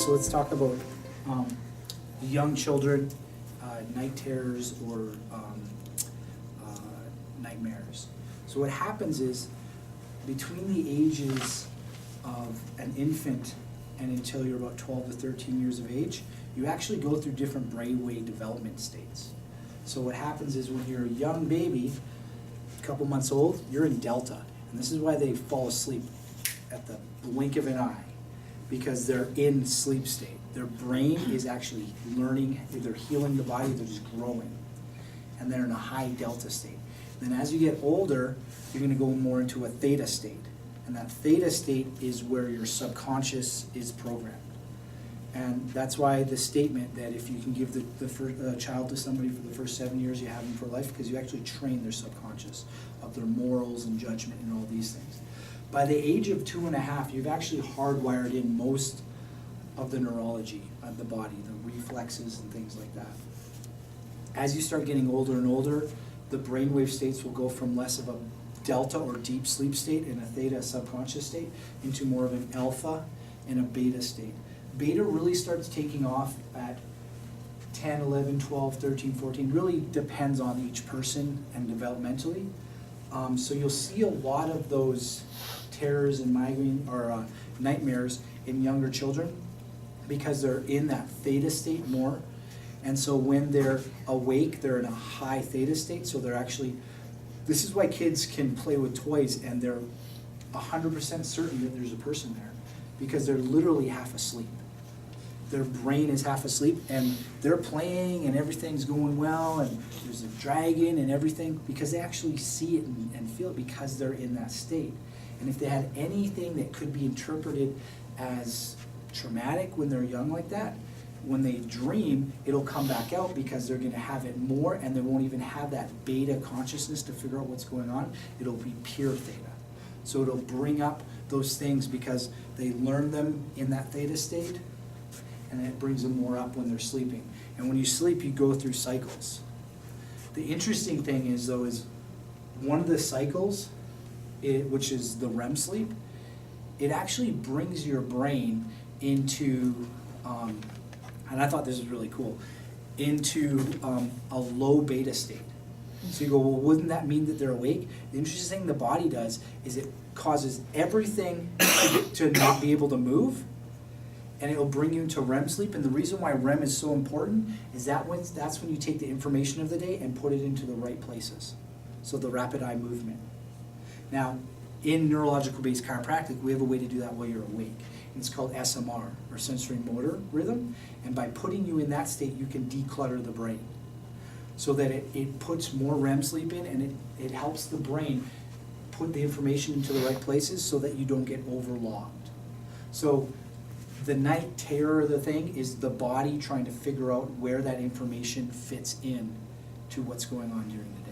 So let's talk about young children, night terrors, or nightmares. So what happens is, between the ages of an infant and until you're about 12 to 13 years of age, you actually go through different brainwave development states. So what happens is, when you're a young baby, a couple months old, you're in delta. And this is why they fall asleep at the blink of an eye, because they're in sleep state. Their brain is actually learning, they're healing the body, they're just growing. And they're in a high delta state. Then as you get older, you're gonna go more into a theta state. And that theta state is where your subconscious is programmed. And that's why the statement that if you can give the child to somebody for the first 7 years, you have them for life, because you actually train their subconscious of their morals and judgment and all these things. By the age of 2.5, you've actually hardwired in most of the neurology of the body, the reflexes and things like that. As you start getting older and older, the brainwave states will go from less of a delta or deep sleep state and a theta subconscious state into more of an alpha and a beta state. Beta really starts taking off at 10, 11, 12, 13, 14. Really depends on each person and developmentally. So you'll see a lot of those terrors and migraine or nightmares in younger children because they're in that theta state more. And so when they're awake, they're in a high theta state. So they're actually, this is why kids can play with toys and they're 100% certain that there's a person there, because they're literally half asleep. Their brain is half asleep and they're playing and everything's going well and there's a dragon and everything, because they actually see it and feel it because they're in that state. And if they had anything that could be interpreted as traumatic when they're young like that, when they dream, it'll come back out because they're going to have it more, and they won't even have that beta consciousness to figure out what's going on. It'll be pure theta. So it'll bring up those things because they learn them in that theta state, and then it brings them more up when they're sleeping. And when you sleep, you go through cycles. The interesting thing is, though, is one of the cycles, which is the REM sleep, it actually brings your brain into, and I thought this was really cool, into a low beta state. So you go, well, wouldn't that mean that they're awake? The interesting thing the body does is it causes everything to not be able to move, and it will bring you into REM sleep. And the reason why REM is so important is that that's when you take the information of the day and put it into the right places. So the rapid eye movement. Now, in neurological based chiropractic, we have a way to do that while you're awake. And it's called SMR, or sensory motor rhythm. And by putting you in that state, you can declutter the brain, so that it puts more REM sleep in, and it helps the brain put the information into the right places so that you don't get overlogged. So the night terror of the thing is the body trying to figure out where that information fits in to what's going on during the day.